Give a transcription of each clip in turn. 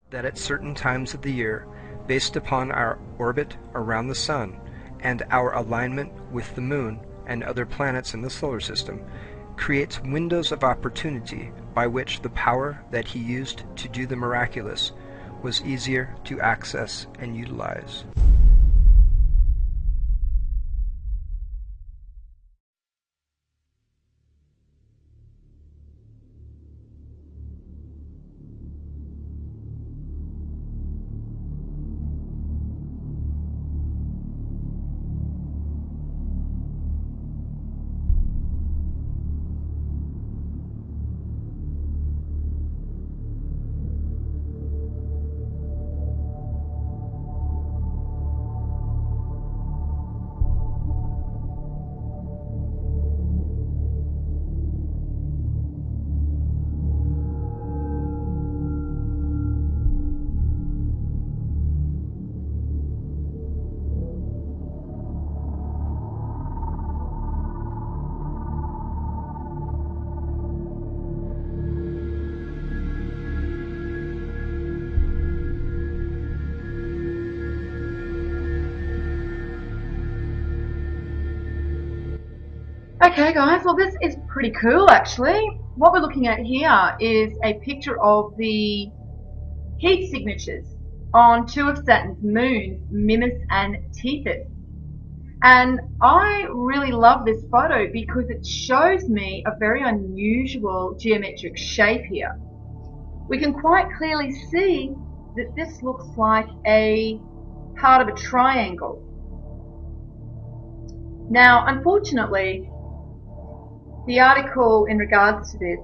that at certain times of the year, based upon our orbit around the Sun and our alignment with the Moon and other planets in the solar system, creates windows of opportunity by which the power that he used to do the miraculous was easier to access and utilize. Okay guys, well this is pretty cool actually. What we're looking at here is a picture of the heat signatures on two of Saturn's moons, Mimas and Tethys. And I really love this photo because it shows me a very unusual geometric shape here. We can quite clearly see that this looks like a part of a triangle. Now, unfortunately, the article in regards to this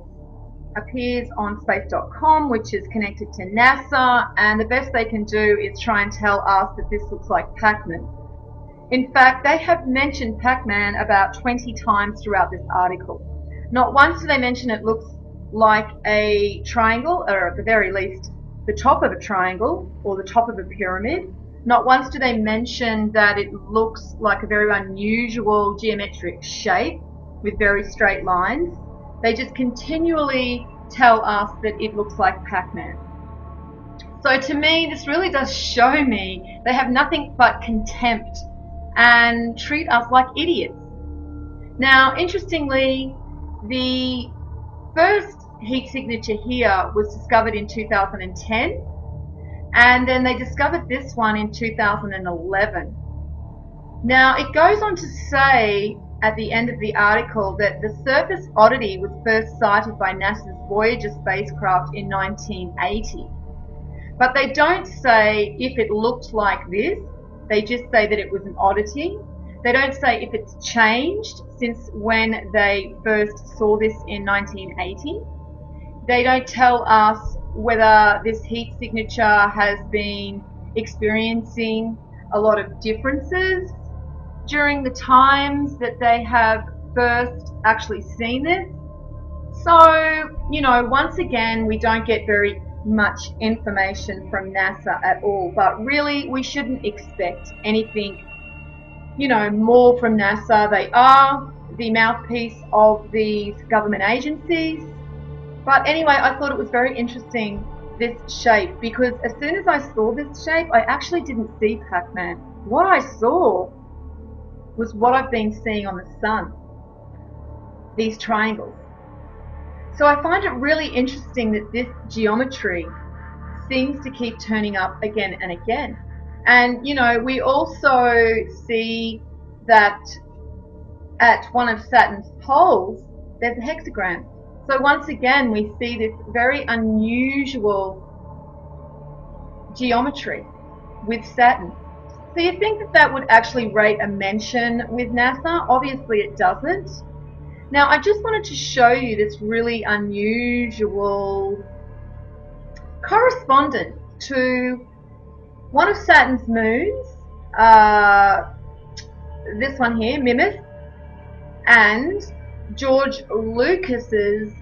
appears on space.com, which is connected to NASA, and the best they can do is try and tell us that this looks like Pac-Man. In fact, they have mentioned Pac-Man about 20 times throughout this article. Not once do they mention it looks like a triangle, or at the very least, the top of a triangle or the top of a pyramid. Not once do they mention that it looks like a very unusual geometric shape with very straight lines. They just continually tell us that it looks like Pac-Man. So to me, this really does show me they have nothing but contempt and treat us like idiots. Now, interestingly, the first heat signature here was discovered in 2010, and then they discovered this one in 2011. Now, it goes on to say at the end of the article that the surface oddity was first sighted by NASA's Voyager spacecraft in 1980. But they don't say if it looked like this, they just say that it was an oddity. They don't say if it's changed since when they first saw this in 1980. They don't tell us whether this heat signature has been experiencing a lot of differences during the times that they have first actually seen this. So, once again, we don't get very much information from NASA at all, but really we shouldn't expect anything, more from NASA. They are the mouthpiece of these government agencies. But anyway, I thought it was very interesting, this shape, because as soon as I saw this shape, I actually didn't see Pac-Man. What I saw was what I've been seeing on the Sun, these triangles. So I find it really interesting that this geometry seems to keep turning up again and again. And, we also see that at one of Saturn's poles, there's a hexagram. So once again, we see this very unusual geometry with Saturn. So you think that that would actually rate a mention with NASA? Obviously it doesn't. Now I just wanted to show you this really unusual correspondence to one of Saturn's moons, this one here, Mimas, and George Lucas's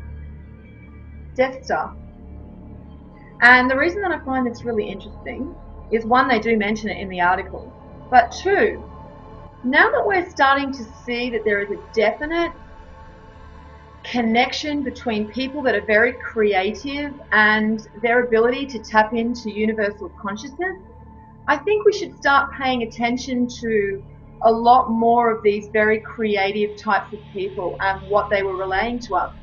Death Star. And the reason that I find this really interesting is, one, they do mention it in the article, but two, now that we're starting to see that there is a definite connection between people that are very creative and their ability to tap into universal consciousness, I think we should start paying attention to a lot more of these very creative types of people and what they were relaying to us.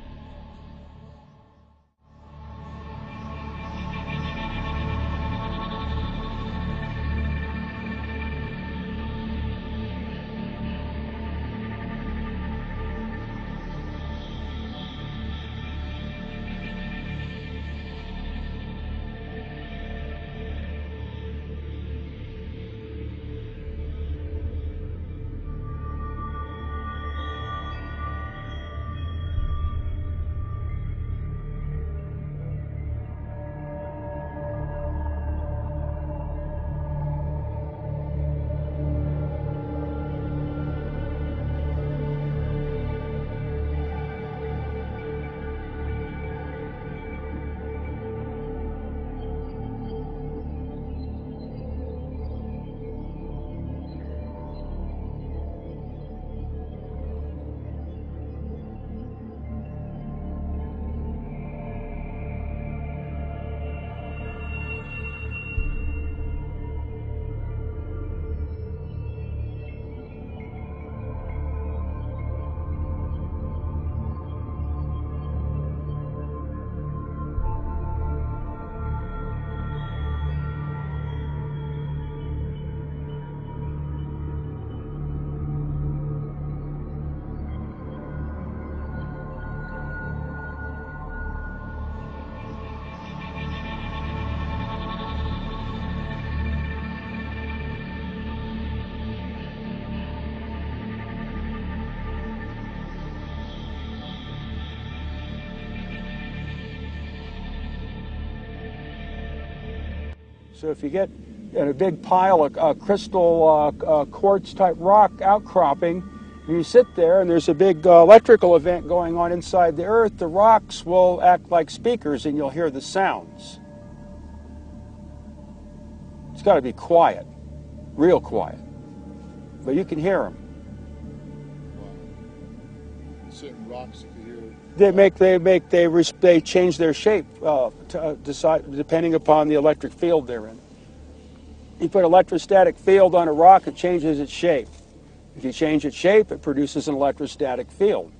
So if you get in a big pile of crystal quartz type rock outcropping, and you sit there and there's a big electrical event going on inside the earth, the rocks will act like speakers and you'll hear the sounds. It's got to be quiet, real quiet, but you can hear them. Wow. Certain rocks you can hear. They change their shape depending upon the electric field they're in. You put an electrostatic field on a rock, it changes its shape. If you change its shape, it produces an electrostatic field.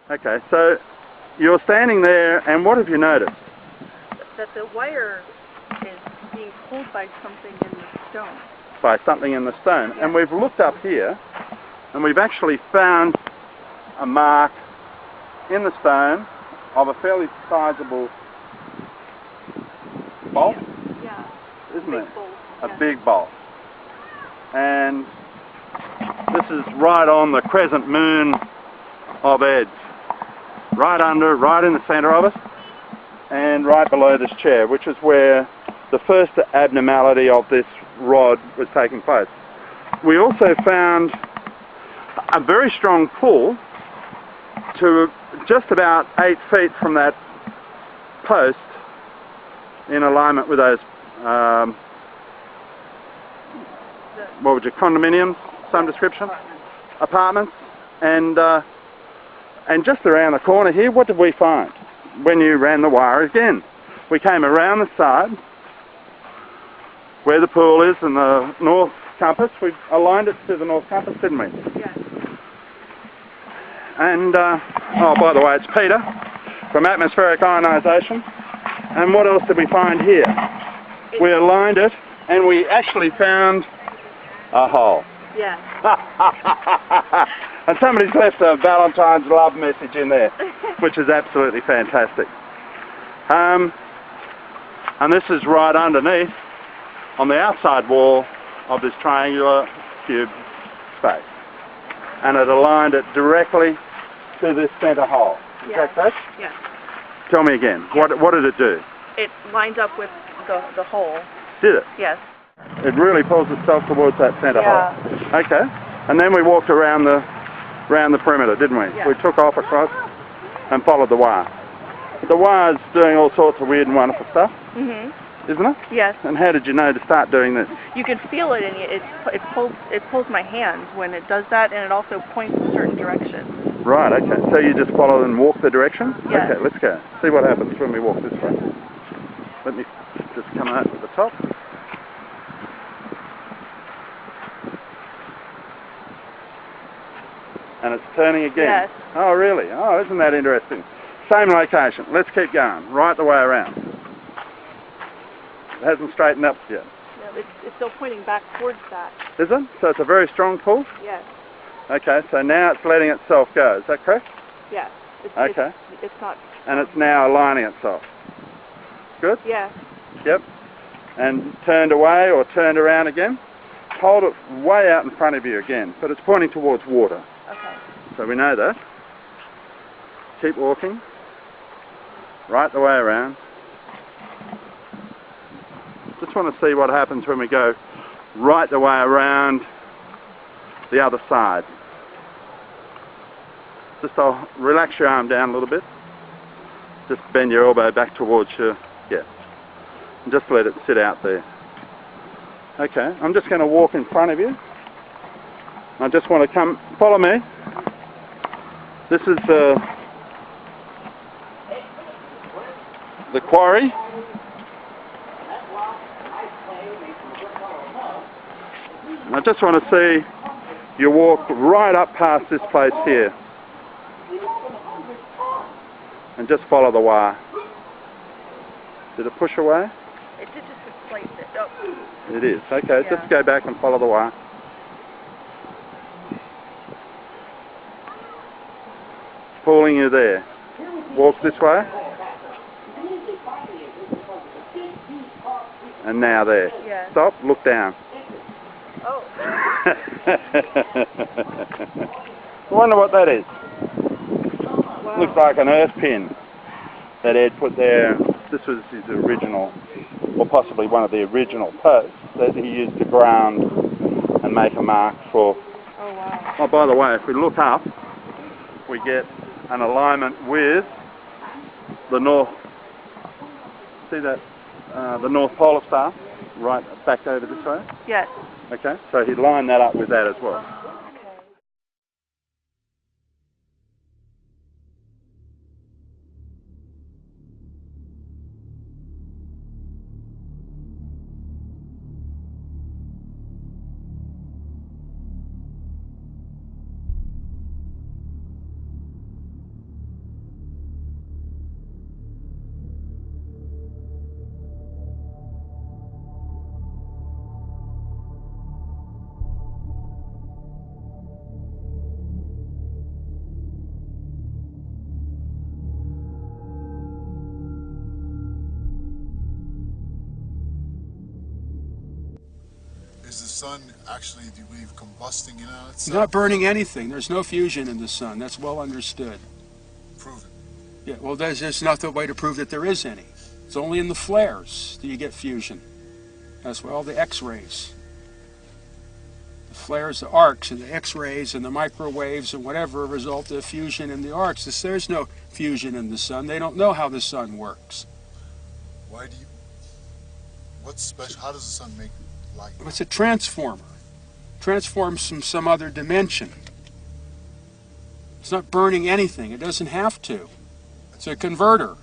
Okay, so you're standing there, and what have you noticed? That the wire is being pulled by something in the stone. By something in the stone. Yeah. And we've looked up here, and we've actually found a mark in the stone of a fairly sizable bolt, Yeah. isn't Big it? bolt. A Yeah. big bolt. And this is right on the crescent moon of Eds. Right in the centre of us, and right below this chair, which is where the first abnormality of this rod was taking place. We also found a very strong pull to just about 8 feet from that post in alignment with those, what would you, condominiums, some description? Apartments. And just around the corner here, what did we find when you ran the wire again? We came around the side where the pool is and the north compass. We aligned it to the north compass, didn't we? Yes. And, oh, by the way, it's Peter from Atmospheric Ionisation. And what else did we find here? We aligned it and we actually found a hole. Yeah. And somebody's left a Valentine's love message in there, which is absolutely fantastic. And this is right underneath, on the outside wall of this triangular cube space. And it aligned it directly to this centre hole. Is that correct? Yes. Tell me again, what did it do? It lined up with the hole. Did it? Yes. It really pulls itself towards that centre hole. Okay. And then we walked around the perimeter, didn't we? Yeah. We took off across and followed the wire. The wire's doing all sorts of weird and wonderful stuff, isn't it? Yes. And how did you know to start doing this? You can feel it, and it pulls my hand when it does that, and it also points in certain directions. Right, okay. So you just follow and walk the direction? Yes. Okay, let's go. See what happens when we walk this way. Let me just come out to the top. And it's turning again. Yes. Oh, really? Oh, isn't that interesting? Same location. Let's keep going. Right the way around. It hasn't straightened up yet. Yeah, it's still pointing back towards that. Is it? So it's a very strong pull? Yes. Okay, so now it's letting itself go. Is that correct? Yes. Okay. It's not. And it's now aligning itself. Good? Yes. Yep. And turned away or turned around again. Hold it way out in front of you again, but it's pointing towards water. Okay. So we know that. Keep walking. Right the way around. Just want to see what happens when we go right the way around the other side. Just relax your arm down a little bit. Just bend your elbow back towards you. Yeah. And just let it sit out there. Okay, I'm just going to walk in front of you. I just want to come, follow me. This is the quarry. I just want to see you walk right up past this place here. And just follow the wire. Did it push away? It did just displace it. Oh. It is. Okay, Yeah. just go back and follow the wire. Pulling you there. Walk this way. And now there. Yeah. Stop, look down. Oh. I wonder what that is. Wow. Looks like an earth pin that Ed put there. This was his original, or possibly one of the original posts that he used to ground and make a mark for. Oh, wow. Oh, by the way, if we look up, we get an alignment with the north. See that? The North Polar Star, right back over this way. Yes. Okay, so he lined that up with that as well. Okay. Is the sun actually, do you believe, combusting in on It's itself? not burning anything. There's no fusion in the sun. That's well understood. Prove it. Yeah, well, there's just not the way to prove that there is any. It's only in the flares that you get fusion. That's where all the X-rays. The flares, the arcs, and the X-rays, and the microwaves, and whatever result of fusion in the arcs. There's no fusion in the sun. They don't know how the sun works. Why do you, what's special, how does the sun make light? It's a transformer. Transforms from some other dimension. It's not burning anything. It doesn't have to. It's a converter.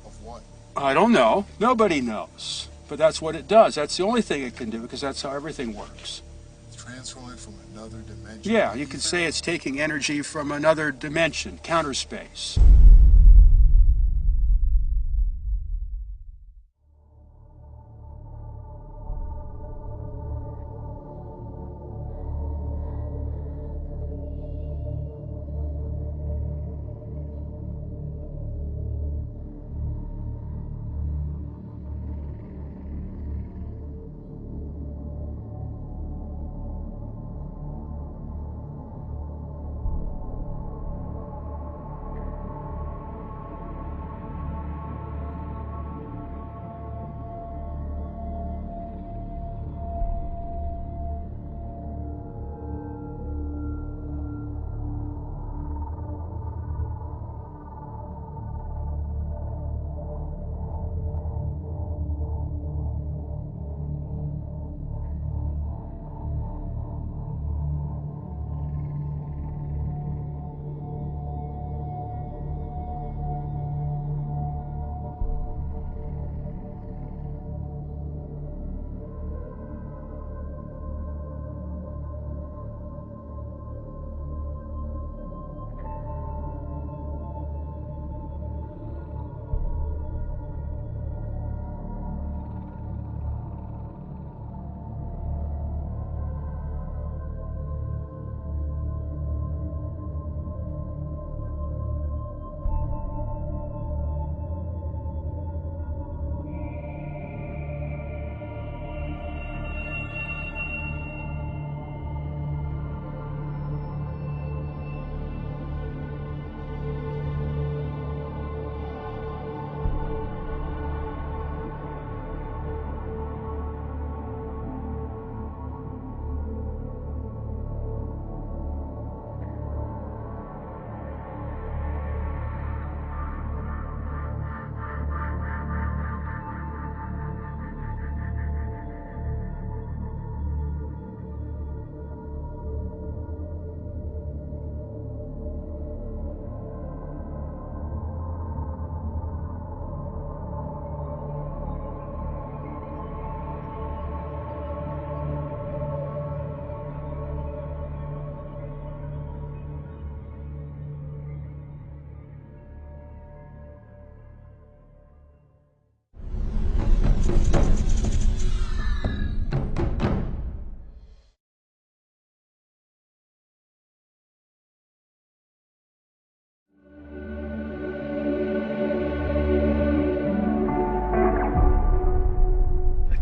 Of what? I don't know. Nobody knows. But that's what it does. That's the only thing it can do, because that's how everything works. It's transforming from another dimension. Yeah, you could say it's taking energy from another dimension, counter space.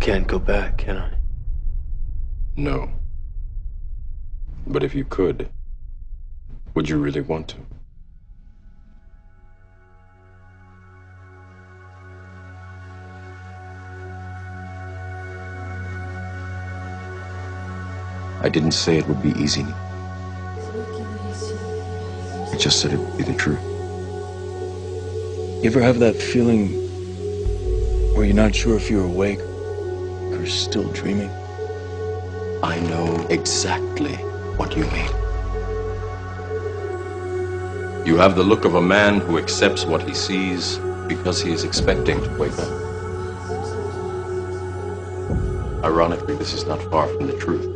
can't go back, can I? No. But if you could, would you really want to? I didn't say it would be easy. I just said it would be the truth. You ever have that feeling where you're not sure if you're awake or still dreaming? I know exactly what you mean. You have the look of a man who accepts what he sees because he is expecting to wake up. Ironically, this is not far from the truth.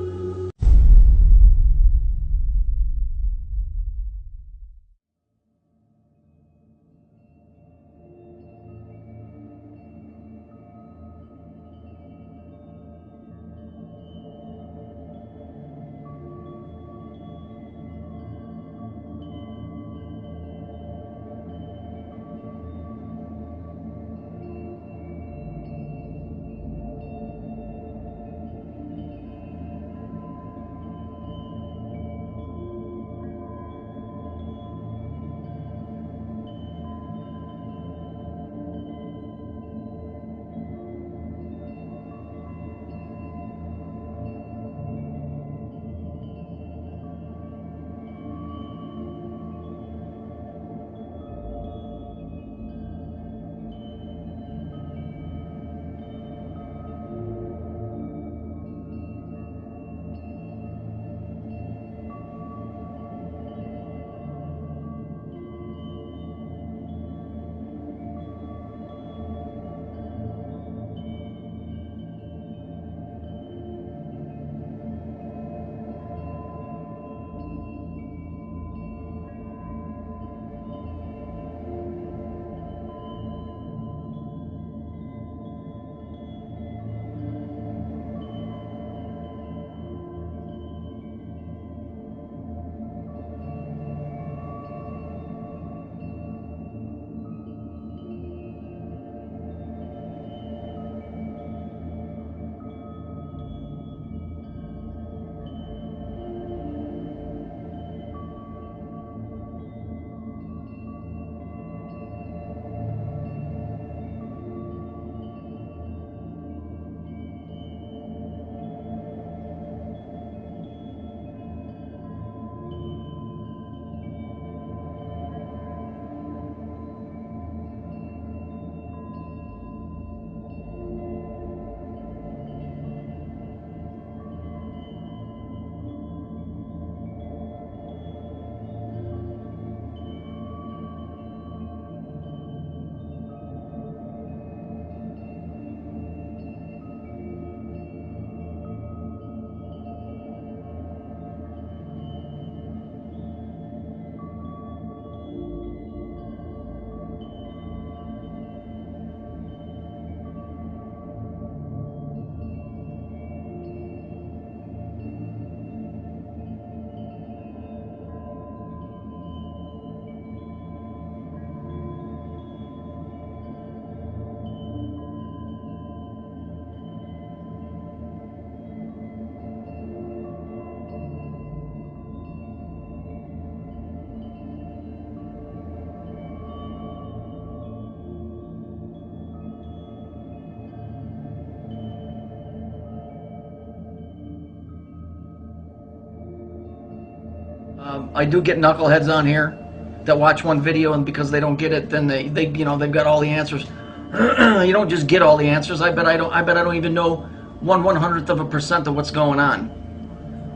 I do get knuckleheads on here that watch one video, and because they don't get it, then they they've got all the answers. You don't just get all the answers. I bet I don't even know 1/100% of what's going on.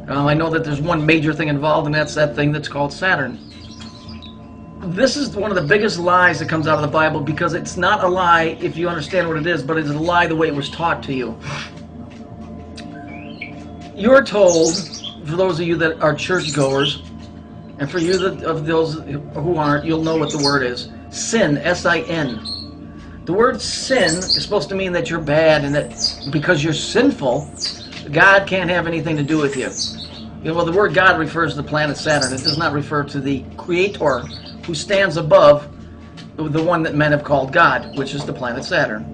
I know that there's one major thing involved, and that's that thing that's called Saturn. This is one of the biggest lies that comes out of the Bible, because it's not a lie if you understand what it is, but it's a lie the way it was taught to you. You're told, for those of you that are churchgoers, and for you of those who aren't, you'll know what the word is. Sin, S-I-N. The word sin is supposed to mean that you're bad, and that because you're sinful, God can't have anything to do with you. Well, the word God refers to the planet Saturn. It does not refer to the Creator, who stands above the one that men have called God, which is the planet Saturn.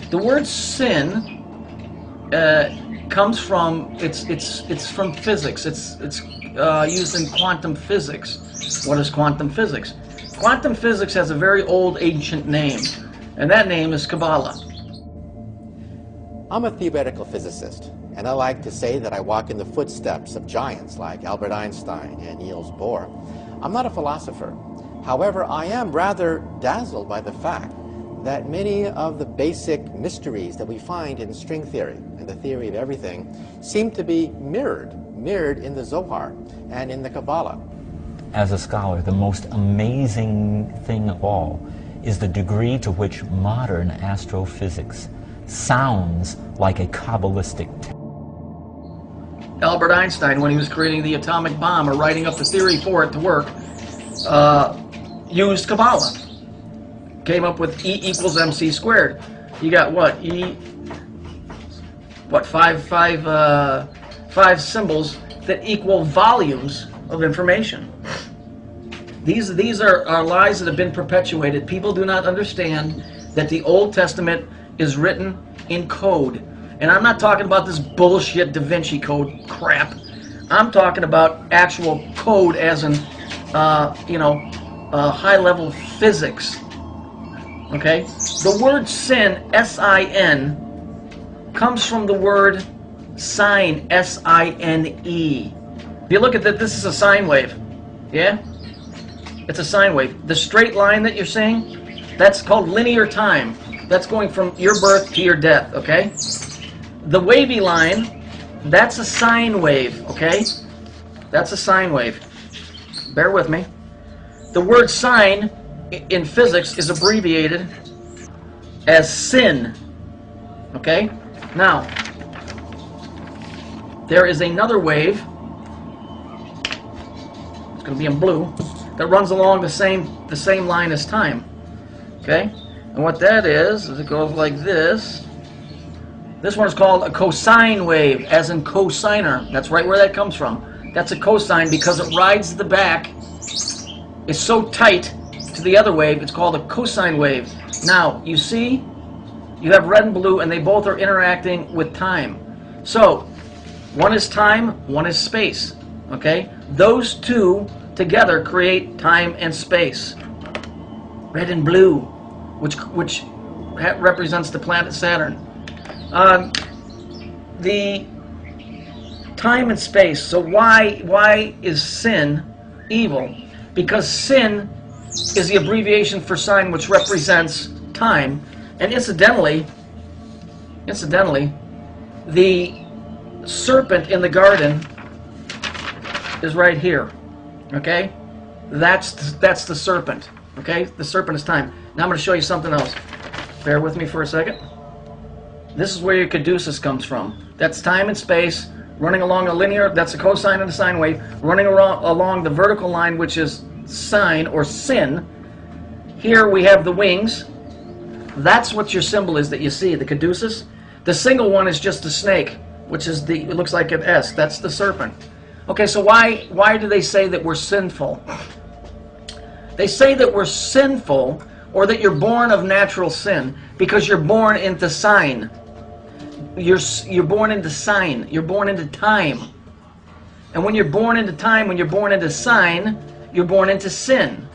The word sin comes from it's from physics. It's used in quantum physics. What is quantum physics? Quantum physics has a very old, ancient name, and that name is Kabbalah. I'm a theoretical physicist, and I like to say that I walk in the footsteps of giants like Albert Einstein and Niels Bohr. I'm not a philosopher. However, I am rather dazzled by the fact that many of the basic mysteries that we find in string theory and the theory of everything seem to be mirrored in the Zohar and in the Kabbalah. As a scholar, the most amazing thing of all is the degree to which modern astrophysics sounds like a Kabbalistic text. Albert Einstein, when he was creating the atomic bomb or writing up the theory for it to work, used Kabbalah. Came up with E equals MC squared. You got what? Five symbols that equal volumes of information. These are lies that have been perpetuated. People do not understand that the Old Testament is written in code. And I'm not talking about this bullshit Da Vinci Code crap. I'm talking about actual code as in, high-level physics. Okay? The word sin, S-I-N, comes from the word sine, S-I-N-E. If you look at that, this is a sine wave. Yeah? It's a sine wave. The straight line that you're seeing, that's called linear time. That's going from your birth to your death, okay? The wavy line, that's a sine wave, okay? That's a sine wave. Bear with me. The word sine in physics is abbreviated as sin, okay? Now, there is another wave, it's going to be in blue, that runs along the same line as time, okay? And what that is it goes like this. This one is called a cosine wave, as in cosigner. That's right where that comes from. That's a cosine because it rides the back. It's so tight to the other wave, it's called a cosine wave. Now, you see, you have red and blue, and they both are interacting with time. So, one is time, one is space. Okay? Those two together create time and space. Red and blue, which represents the planet Saturn. The time and space. So why is sin evil? Because sin is the abbreviation for sine, which represents time, and incidentally, the serpent in the garden is right here. Okay, that's the serpent. Okay, the serpent is time. Now I'm going to show you something else. Bear with me for a second. This is where your caduceus comes from. That's time and space running along a linear. That's a cosine and a sine wave running along the vertical line, which is sine or sin. Here we have the wings. That's what your symbol is that you see, the caduceus. The single one is just a snake, which is it looks like an S. That's the serpent. Okay, so why do they say that we're sinful? They say that we're sinful, or that you're born of natural sin, because you're born into sine. You're born into sine. You're born into time. And when you're born into time, when you're born into sine, you're born into sin.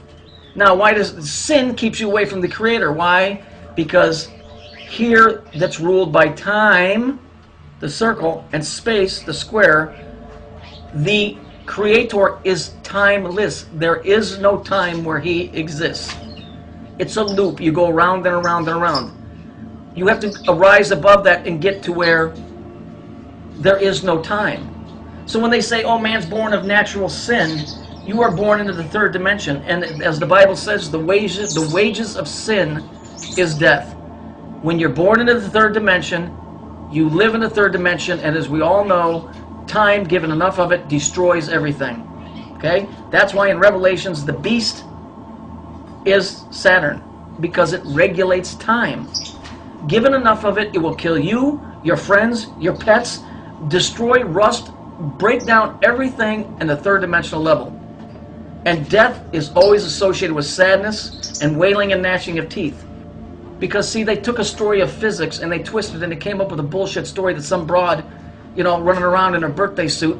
Now, why does sin keeps you away from the Creator? Why? Because here that's ruled by time, the circle, and space, the square. The Creator is timeless. There is no time where He exists. It's a loop. You go around and around and around. You have to rise above that and get to where there is no time. So when they say, oh, man's born of natural sin, you are born into the third dimension. And as the Bible says, the wages of sin is death. When you're born into the third dimension, you live in the third dimension, and as we all know, time, given enough of it, destroys everything. Okay? That's why in Revelations, the beast is Saturn, because it regulates time. Given enough of it, it will kill you, your friends, your pets, destroy, rust, break down everything in the third dimensional level. And death is always associated with sadness and wailing and gnashing of teeth. Because, see, they took a story of physics and they twisted it and they came up with a bullshit story that some broad, you know, running around in her birthday suit,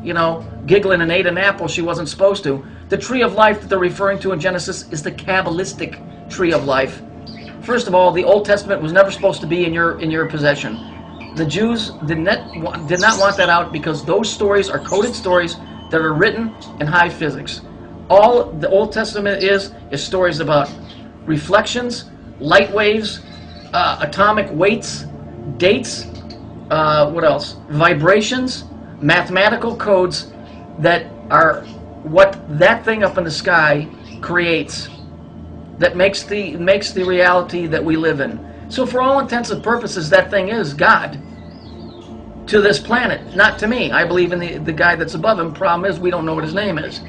you know, giggling and ate an apple she wasn't supposed to. The tree of life that they're referring to in Genesis is the Kabbalistic tree of life. First of all, the Old Testament was never supposed to be in your possession. The Jews did not want that out because those stories are coded stories that are written in high physics. All the Old Testament is stories about reflections, light waves, atomic weights, dates, what else? Vibrations, mathematical codes that are what that thing up in the sky creates, that makes the reality that we live in. So for all intents and purposes, that thing is God to this planet, not to me. I believe in the guy that's above him. Problem is, we don't know what his name is.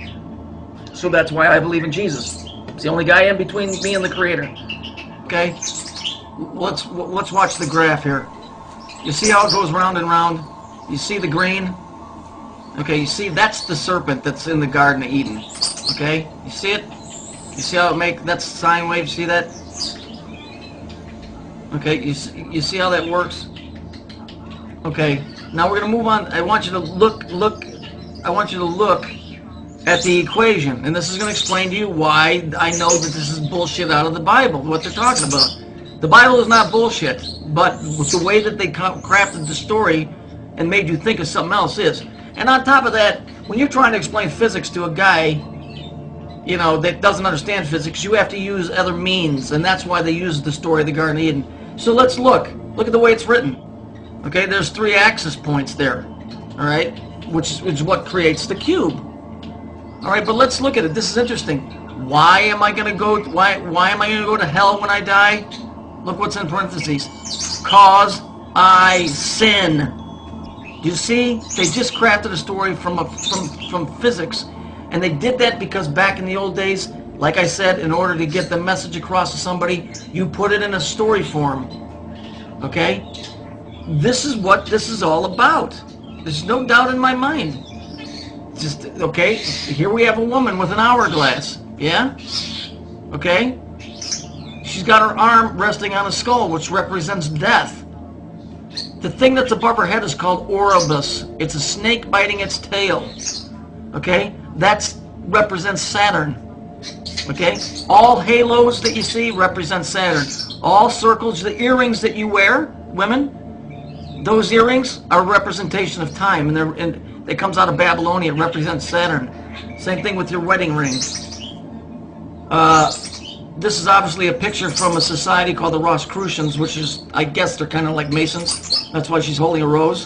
So that's why I believe in Jesus. It's the only guy in between me and the Creator. Okay? Let's watch the graph here. You see how it goes round and round? You see the green? Okay, you see that's the serpent that's in the Garden of Eden. Okay? You see it? You see how that's sine wave? See that? Okay, you see how that works? Okay, now we're going to move on. I want you to look at the equation, and this is going to explain to you why I know that this is bullshit out of the Bible, what they're talking about. The Bible is not bullshit, but the way that they crafted the story and made you think of something else is. And on top of that, when you're trying to explain physics to a guy, you know, that doesn't understand physics, you have to use other means, and that's why they use the story of the Garden of Eden. So let's look at the way it's written. Okay, there's 3 axis points there, all right, which is what creates the cube. All right, but let's look at it. This is interesting. Why am I going to go to hell when I die? Look what's in parentheses. Cause I sin. You see, they just crafted a story from physics, and they did that because back in the old days, like I said, in order to get the message across to somebody, you put it in a story form. Okay? This is what this is all about. There's no doubt in my mind. Just, okay, here we have a woman with an hourglass. Yeah? Okay? She's got her arm resting on a skull, which represents death. The thing that's above her head is called Oribus. It's a snake biting its tail. Okay? That represents Saturn. Okay? All halos that you see represent Saturn. All circles, the earrings that you wear, women, those earrings are a representation of time, and it comes out of Babylonia. It represents Saturn. Same thing with your wedding ring. This is obviously a picture from a society called the Rosicrucians, which is, I guess they're kind of like Masons. That's why she's holding a rose.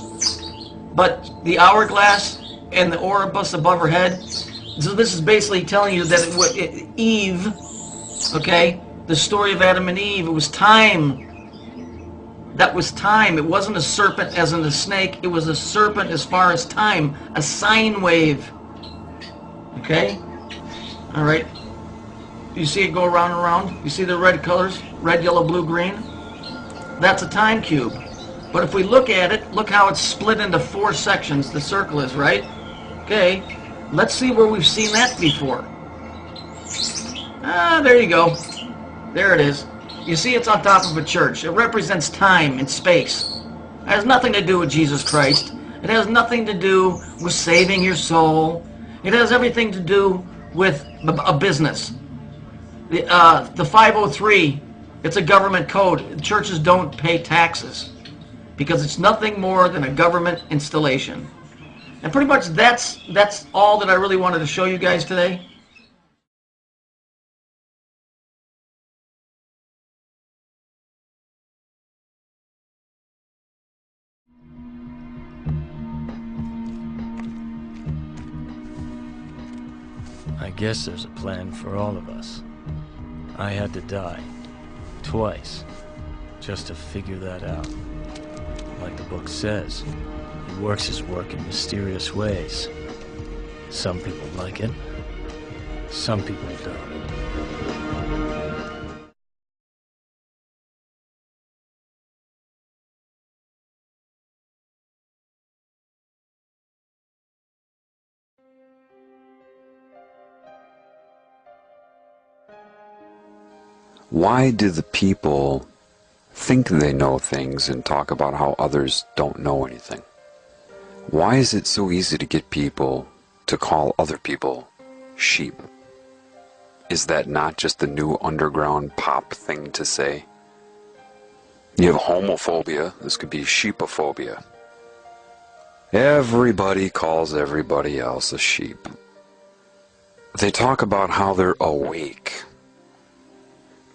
But the hourglass and the Oribus above her head, so this is basically telling you that Eve, okay, the story of Adam and Eve, it was time. That was time. It wasn't a serpent as in a snake. It was a serpent as far as time. A sine wave. Okay? Alright. You see it go around and around? You see the red colors? Red, yellow, blue, green? That's a time cube. But if we look at it, look how it's split into 4 sections. The circle is, right? Okay. Let's see where we've seen that before. There you go. There it is. You see it's on top of a church. It represents time and space. It has nothing to do with Jesus Christ. It has nothing to do with saving your soul. It has everything to do with a business. The 503, it's a government code. Churches don't pay taxes because it's nothing more than a government installation. And pretty much that's all that I really wanted to show you guys today. I guess there's a plan for all of us. I had to die. Twice. Just to figure that out. Like the book says, he works his work in mysterious ways. Some people like it. Some people don't. Why do the people think they know things and talk about how others don't know anything? Why is it so easy to get people to call other people sheep? Is that not just the new underground pop thing to say? You have homophobia, this could be sheepophobia. Everybody calls everybody else a sheep. They talk about how they're awake.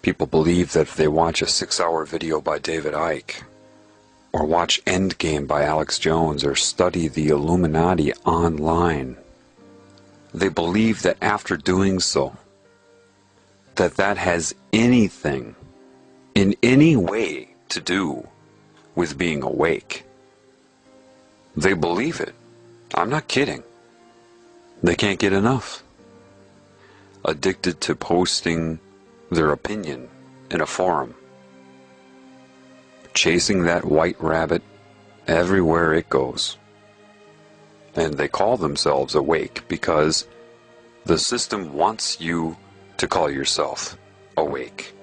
People believe that if they watch a 6-hour video by David Icke, or watch Endgame by Alex Jones, or study the Illuminati online, they believe that after doing so, that has anything, in any way, to do with being awake. They believe it. I'm not kidding. They can't get enough. Addicted to posting their opinion in a forum. Chasing that white rabbit everywhere it goes. And they call themselves awake because the system wants you to call yourself awake.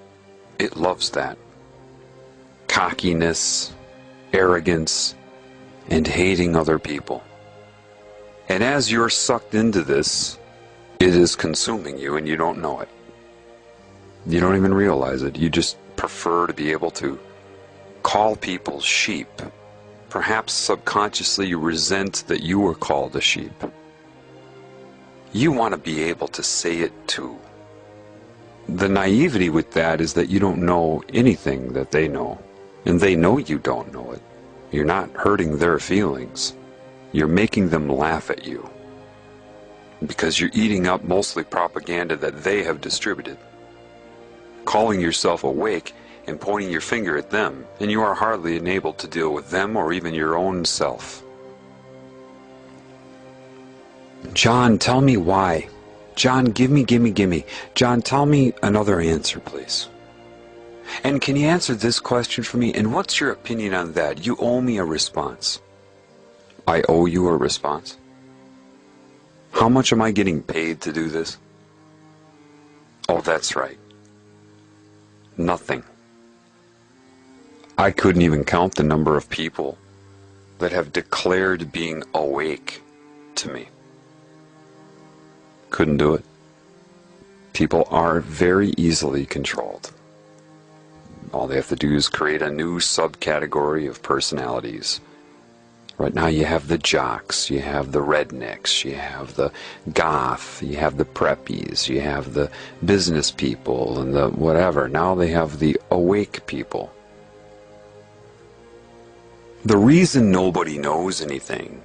It loves that. Cockiness, arrogance, and hating other people. And as you're sucked into this, it is consuming you and you don't know it. You don't even realize it. You just prefer to be able to call people sheep. Perhaps subconsciously you resent that you were called a sheep. You want to be able to say it too. The naivety with that is that you don't know anything that they know. And they know you don't know it. You're not hurting their feelings. You're making them laugh at you. Because you're eating up mostly propaganda that they have distributed. Calling yourself awake and pointing your finger at them, and you are hardly enabled to deal with them or even your own self. John, tell me why. John, give me. John, tell me another answer, please. And can you answer this question for me? And what's your opinion on that? You owe me a response. I owe you a response? How much am I getting paid to do this? Oh, that's right. Nothing. I couldn't even count the number of people that have declared being awake to me. Couldn't do it. People are very easily controlled. All they have to do is create a new subcategory of personalities. Right now you have the jocks, you have the rednecks, you have the goth, you have the preppies, you have the business people and the whatever. Now they have the awake people. The reason nobody knows anything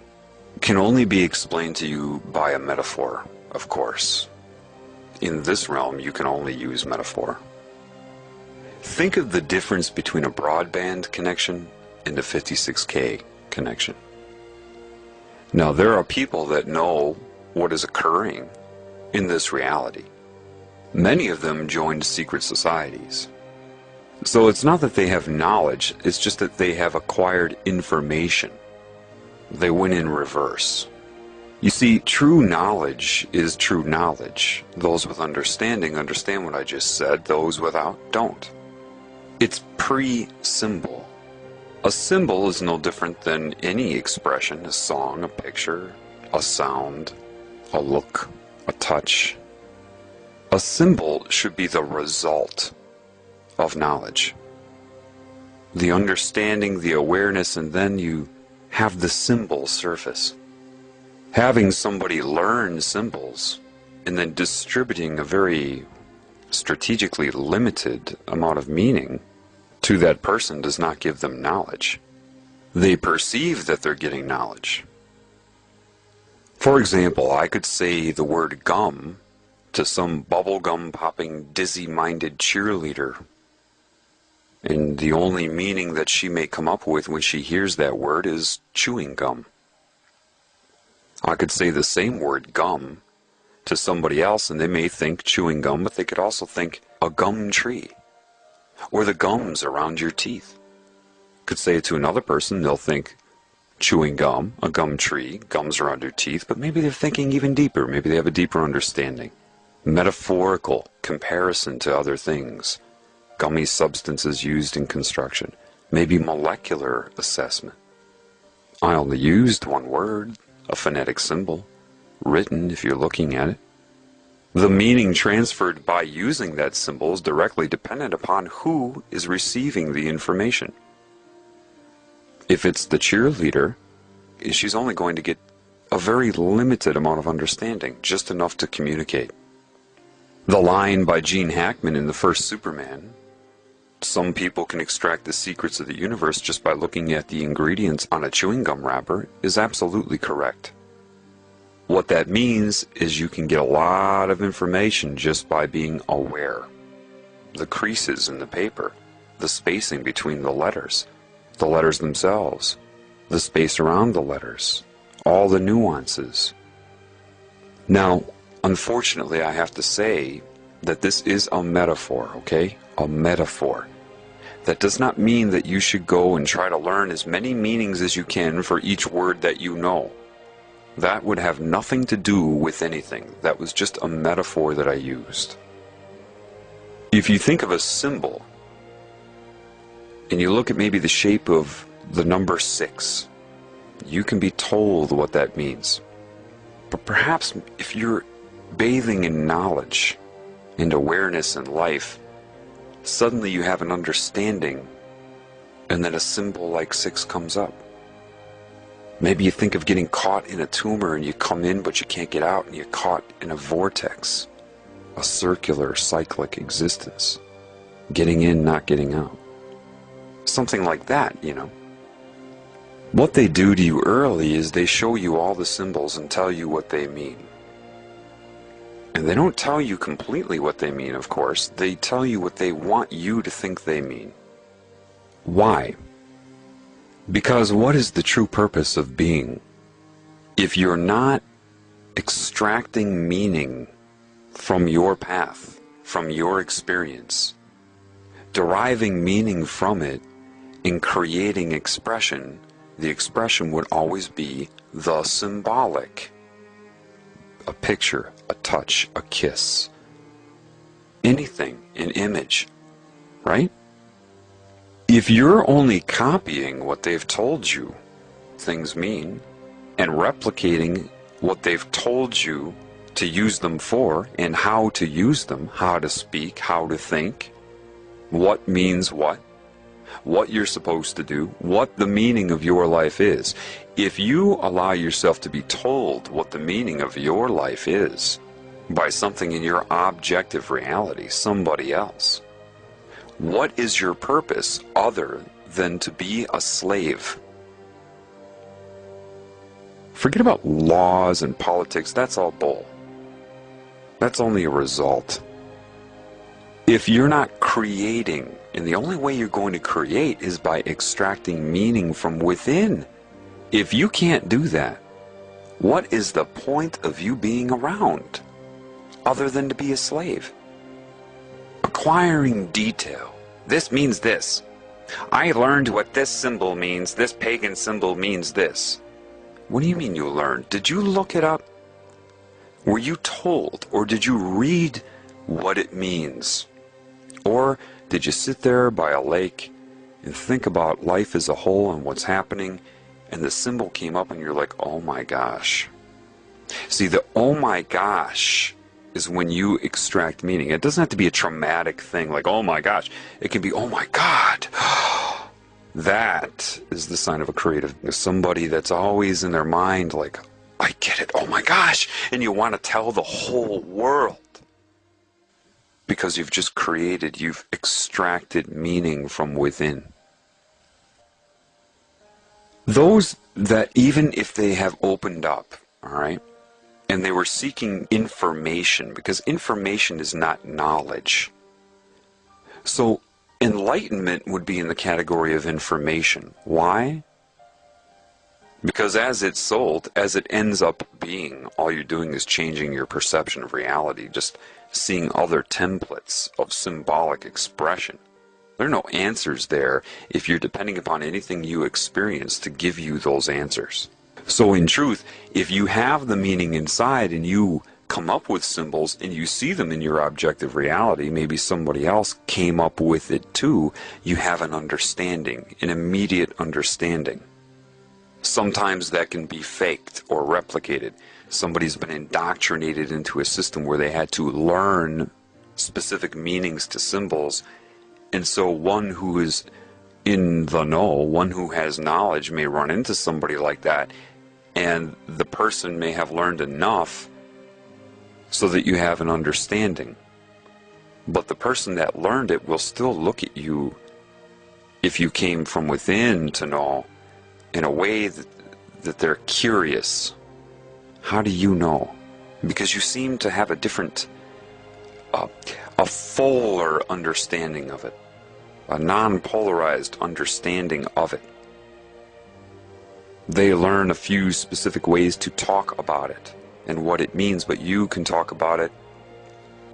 can only be explained to you by a metaphor, of course. In this realm, you can only use metaphor. Think of the difference between a broadband connection and a 56K connection. Now, there are people that know what is occurring in this reality. Many of them joined secret societies. So it's not that they have knowledge, it's just that they have acquired information. They went in reverse. You see, true knowledge is true knowledge. Those with understanding understand what I just said, those without don't. It's pre-symbol. A symbol is no different than any expression, a song, a picture, a sound, a look, a touch. A symbol should be the result of knowledge. The understanding, the awareness, and then you have the symbol surface. Having somebody learn symbols and then distributing a very strategically limited amount of meaning to that person does not give them knowledge. They perceive that they're getting knowledge. For example, I could say the word gum to some bubblegum popping dizzy-minded cheerleader, and the only meaning that she may come up with when she hears that word is chewing gum. I could say the same word gum to somebody else and they may think chewing gum, but they could also think a gum tree or the gums around your teeth. Could say it to another person, they'll think chewing gum, a gum tree, gums around your teeth, but maybe they're thinking even deeper. Maybe they have a deeper understanding. Metaphorical comparison to other things. gummy substances used in construction, maybe molecular assessment. I only used one word, a phonetic symbol, written if you're looking at it. The meaning transferred by using that symbol is directly dependent upon who is receiving the information. If it's the cheerleader, she's only going to get a very limited amount of understanding, just enough to communicate. The line by Gene Hackman in the first Superman, some people can extract the secrets of the universe just by looking at the ingredients on a chewing gum wrapper, is absolutely correct. What that means is you can get a lot of information just by being aware. The creases in the paper, the spacing between the letters themselves, the space around the letters, all the nuances. Now, unfortunately, I have to say that this is a metaphor, okay? A metaphor. That does not mean that you should go and try to learn as many meanings as you can for each word that you know. That would have nothing to do with anything. That was just a metaphor that I used. If you think of a symbol, and you look at maybe the shape of the number 6, you can be told what that means. But perhaps if you're bathing in knowledge and awareness in life, suddenly you have an understanding, and then a symbol like 6 comes up. Maybe you think of getting caught in a tumor and you come in but you can't get out, and you're caught in a vortex, a circular cyclic existence. Getting in, not getting out. Something like that, you know. What they do to you early is they show you all the symbols and tell you what they mean. And they don't tell you completely what they mean, of course. They tell you what they want you to think they mean. Why? Because what is the true purpose of being? If you're not extracting meaning from your path, from your experience, deriving meaning from it, and creating expression, the expression would always be the symbolic. A picture, a touch, a kiss, anything, an image, right? If you're only copying what they've told you things mean, and replicating what they've told you to use them for, and how to use them, how to speak, how to think, what means what you're supposed to do, what the meaning of your life is. If you allow yourself to be told what the meaning of your life is by something in your objective reality, somebody else, what is your purpose other than to be a slave? Forget about laws and politics, that's all bull. That's only a result. If you're not creating, and the only way you're going to create is by extracting meaning from within. If you can't do that, what is the point of you being around other than to be a slave? Acquiring detail. This means this. I learned what this symbol means. This pagan symbol means this. What do you mean you learned? Did you look it up? Were you told, or did you read what it means? Or did you sit there by a lake and think about life as a whole and what's happening, and the symbol came up and you're like, oh my gosh. See, the oh my gosh is when you extract meaning. It doesn't have to be a traumatic thing like, oh my gosh. It can be, oh my God. That is the sign of a creative. Somebody that's always in their mind like, I get it, oh my gosh. And you want to tell the whole world. Because you've just created, you've extracted meaning from within. Those that, even if they have opened up, all right, and they were seeking information, because information is not knowledge. So enlightenment would be in the category of information. Why? Because as it's sold, as it ends up being, all you're doing is changing your perception of reality, just seeing other templates of symbolic expression. There are no answers there if you're depending upon anything you experience to give you those answers. So in truth, if you have the meaning inside and you come up with symbols and you see them in your objective reality, maybe somebody else came up with it too, you have an understanding, an immediate understanding. Sometimes that can be faked or replicated. Somebody's been indoctrinated into a system where they had to learn specific meanings to symbols, and so one who is in the know, one who has knowledge, may run into somebody like that, and the person may have learned enough so that you have an understanding. But the person that learned it will still look at you, if you came from within to know, in a way that they're curious. How do you know? Because you seem to have a different, a fuller understanding of it, a non-polarized understanding of it. They learn a few specific ways to talk about it and what it means, but you can talk about it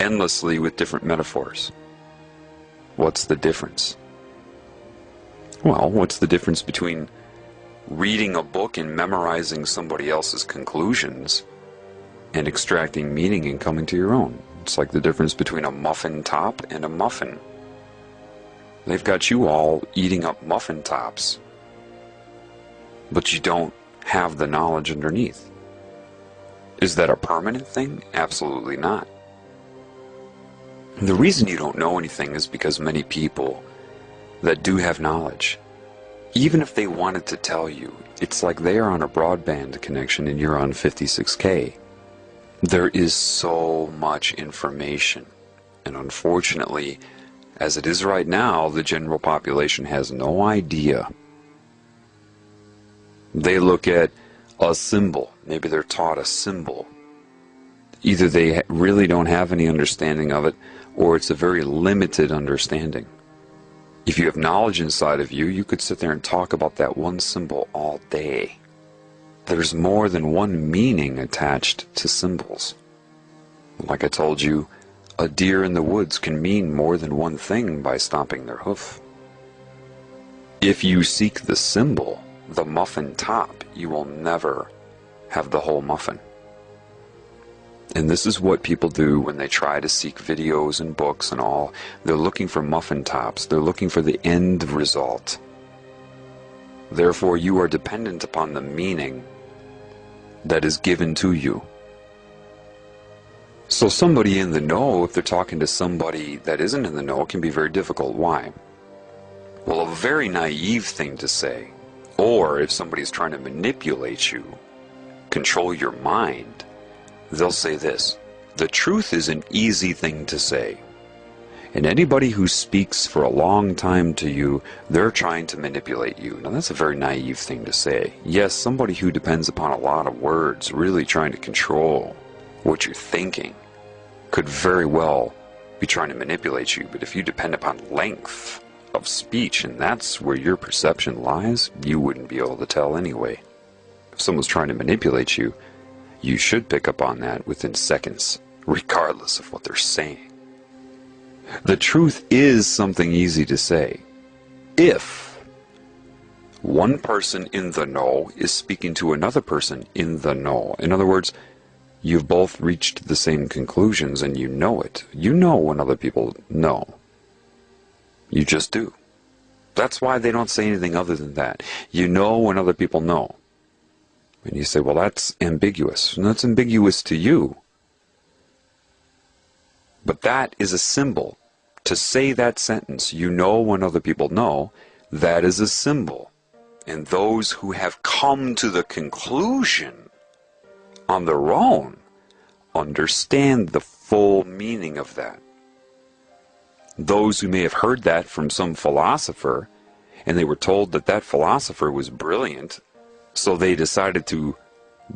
endlessly with different metaphors. What's the difference? Well, what's the difference between reading a book and memorizing somebody else's conclusions and extracting meaning and coming to your own? It's like the difference between a muffin top and a muffin. They've got you all eating up muffin tops, but you don't have the knowledge underneath. Is that a permanent thing? Absolutely not. The reason you don't know anything is because many people that do have knowledge, even if they wanted to tell you, it's like they are on a broadband connection and you're on 56K. There is so much information, and unfortunately, as it is right now, the general population has no idea. They look at a symbol. Maybe they're taught a symbol. Either they really don't have any understanding of it, or it's a very limited understanding. If you have knowledge inside of you, you could sit there and talk about that one symbol all day. There's more than one meaning attached to symbols. Like I told you, a deer in the woods can mean more than one thing by stomping their hoof. If you seek the symbol, the muffin top, you will never have the whole muffin. And this is what people do when they try to seek videos and books and all. They're looking for muffin tops. They're looking for the end result. Therefore, you are dependent upon the meaning that is given to you. So somebody in the know, if they're talking to somebody that isn't in the know, it can be very difficult. Why? Well, a very naive thing to say, or if somebody's trying to manipulate you, control your mind, they'll say this: the truth is an easy thing to say. And anybody who speaks for a long time to you, they're trying to manipulate you. Now that's a very naive thing to say. Yes, somebody who depends upon a lot of words, really trying to control what you're thinking, could very well be trying to manipulate you. But if you depend upon length of speech, and that's where your perception lies, you wouldn't be able to tell anyway. If someone's trying to manipulate you, you should pick up on that within seconds, regardless of what they're saying. The truth is something easy to say. If one person in the know is speaking to another person in the know, in other words, you've both reached the same conclusions and you know it. You know when other people know. You just do. That's why they don't say anything other than that. You know when other people know. And you say, well, that's ambiguous. And that's ambiguous to you. But that is a symbol. To say that sentence, you know when other people know, that is a symbol. And those who have come to the conclusion on their own understand the full meaning of that. Those who may have heard that from some philosopher, and they were told that that philosopher was brilliant, so they decided to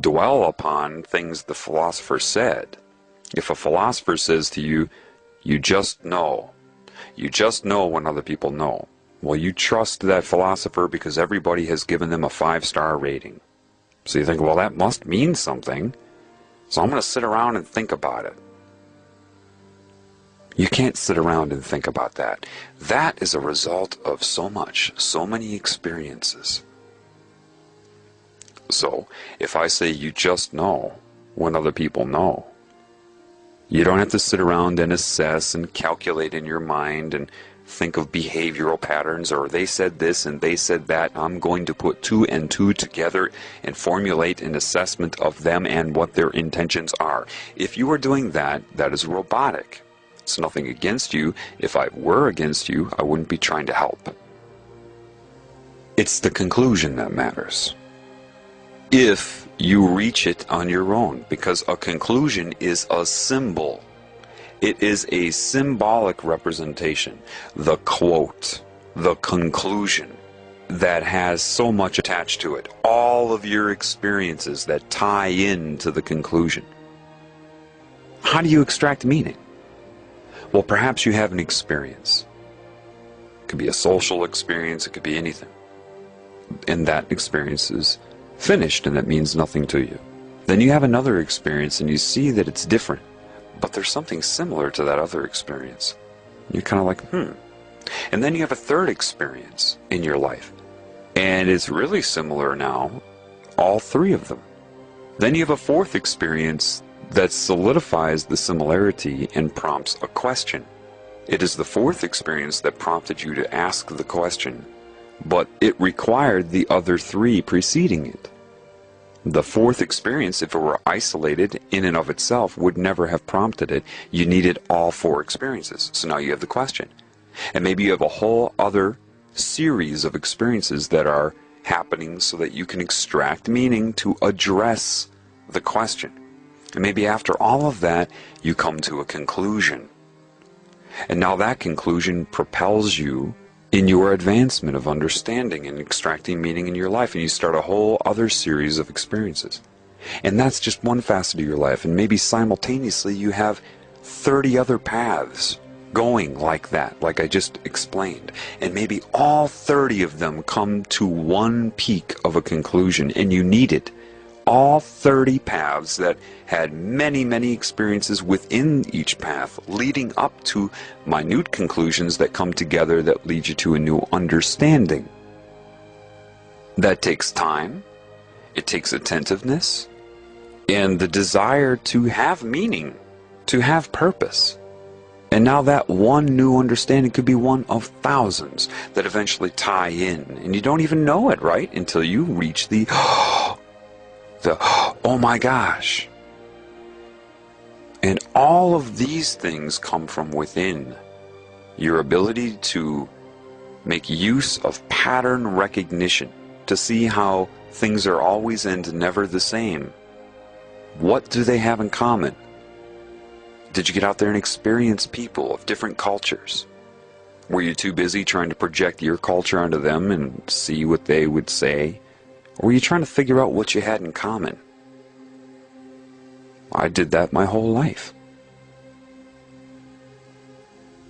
dwell upon things the philosopher said. If a philosopher says to you, you just know when other people know, well, you trust that philosopher because everybody has given them a 5-star rating. So you think, well, that must mean something, so I'm going to sit around and think about it. You can't sit around and think about that. That is a result of so many experiences. So, if I say you just know when other people know, You don't have to sit around and assess and calculate in your mind and think of behavioral patterns, or they said this and they said that. I'm going to put 2 and 2 together and formulate an assessment of them and what their intentions are. If you are doing that, that is robotic. It's nothing against you. If I were against you, I wouldn't be trying to help. It's the conclusion that matters. If you reach it on your own, because a conclusion is a symbol. It is a symbolic representation, the quote, the conclusion, that has so much attached to it. All of your experiences that tie into the conclusion. How do you extract meaning? Well, perhaps you have an experience. It could be a social experience, it could be anything. And that experience is finished and that means nothing to you. Then you have another experience and you see that it's different, but there's something similar to that other experience. You're kind of like, And then you have a third experience in your life, and it's really similar now, all 3 of them. Then you have a fourth experience that solidifies the similarity and prompts a question. It is the fourth experience that prompted you to ask the question, but it required the other 3 preceding it. The fourth experience, if it were isolated in and of itself, would never have prompted it. You needed all 4 experiences. So now you have the question. And maybe you have a whole other series of experiences that are happening so that you can extract meaning to address the question. And maybe after all of that, you come to a conclusion. And now that conclusion propels you in your advancement of understanding and extracting meaning in your life, and you start a whole other series of experiences. And that's just one facet of your life, and maybe simultaneously you have 30 other paths going like that, like I just explained, and maybe all 30 of them come to one peak of a conclusion, and you needed all 30 paths that had many, many experiences within each path, leading up to minute conclusions that come together that lead you to a new understanding. That takes time, it takes attentiveness, and the desire to have meaning, to have purpose. And now that one new understanding could be one of thousands that eventually tie in, and you don't even know it, right? Until you reach the oh my gosh. And all of these things come from within. Your ability to make use of pattern recognition, to see how things are always and never the same. What do they have in common? Did you get out there and experience people of different cultures? Were you too busy trying to project your culture onto them and see what they would say? Or were you trying to figure out what you had in common? I did that my whole life.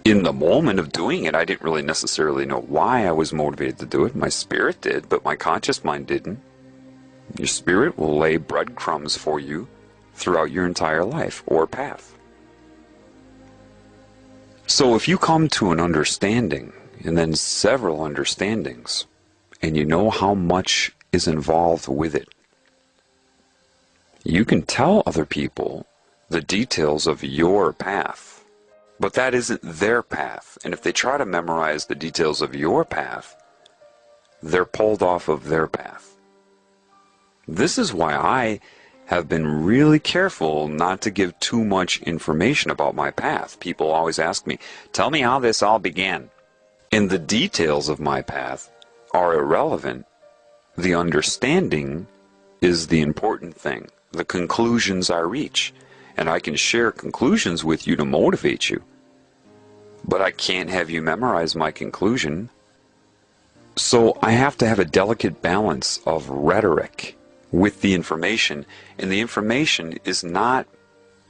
In the moment of doing it, I didn't really necessarily know why I was motivated to do it. My spirit did, but my conscious mind didn't. Your spirit will lay breadcrumbs for you throughout your entire life or path. So if you come to an understanding, and then several understandings, and you know how much is involved with it, you can tell other people the details of your path, but that isn't their path. And if they try to memorize the details of your path, they're pulled off of their path. This is why I have been really careful not to give too much information about my path. People always ask me, tell me how this all began. And the details of my path are irrelevant. The understanding is the important thing, the conclusions I reach. And I can share conclusions with you to motivate you. But I can't have you memorize my conclusion. So I have to have a delicate balance of rhetoric with the information. And the information is not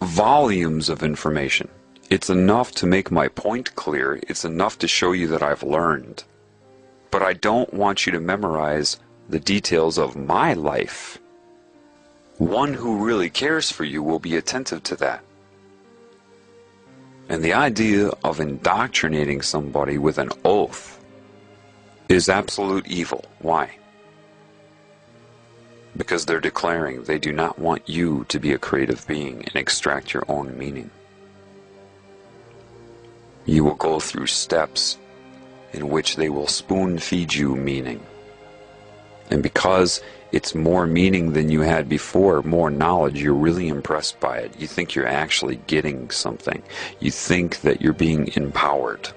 volumes of information. It's enough to make my point clear. It's enough to show you that I've learned. But I don't want you to memorize the details of my life. One who really cares for you will be attentive to that. And the idea of indoctrinating somebody with an oath is absolute evil. Why? Because they're declaring they do not want you to be a creative being and extract your own meaning. You will go through steps in which they will spoon feed you meaning. And because it's more meaning than you had before, more knowledge, you're really impressed by it. You think you're actually getting something. You think that you're being empowered.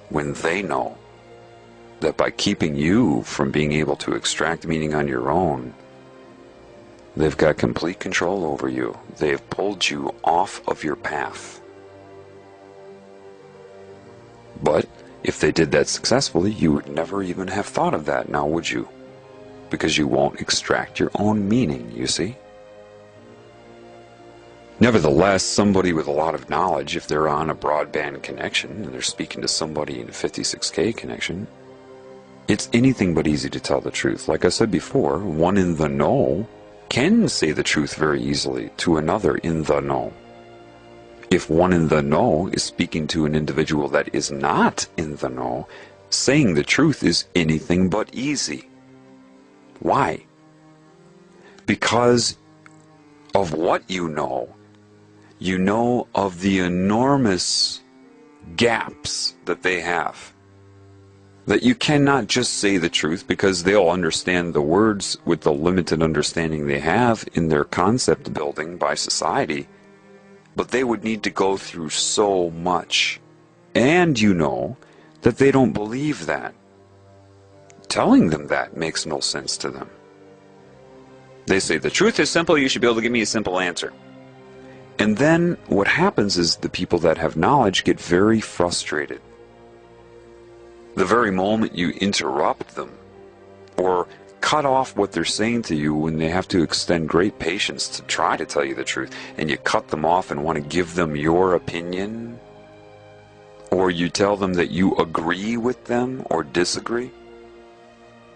When they know that by keeping you from being able to extract meaning on your own, they've got complete control over you. They've pulled you off of your path. But if they did that successfully, you would never even have thought of that, now would you? Because you won't extract your own meaning, you see? Nevertheless, somebody with a lot of knowledge, if they're on a broadband connection and they're speaking to somebody in a 56K connection, it's anything but easy to tell the truth. Like I said before, one in the know can say the truth very easily to another in the know. If one in the know is speaking to an individual that is not in the know, saying the truth is anything but easy. Why? Because of what you know of the enormous gaps that they have. That you cannot just say the truth because they'll understand the words with the limited understanding they have in their concept building by society. But they would need to go through so much. And you know that they don't believe that. Telling them that makes no sense to them. They say, the truth is simple, you should be able to give me a simple answer. And then what happens is the people that have knowledge get very frustrated. The very moment you interrupt them or cut off what they're saying to you when they have to extend great patience to try to tell you the truth, and you cut them off and want to give them your opinion, or you tell them that you agree with them or disagree.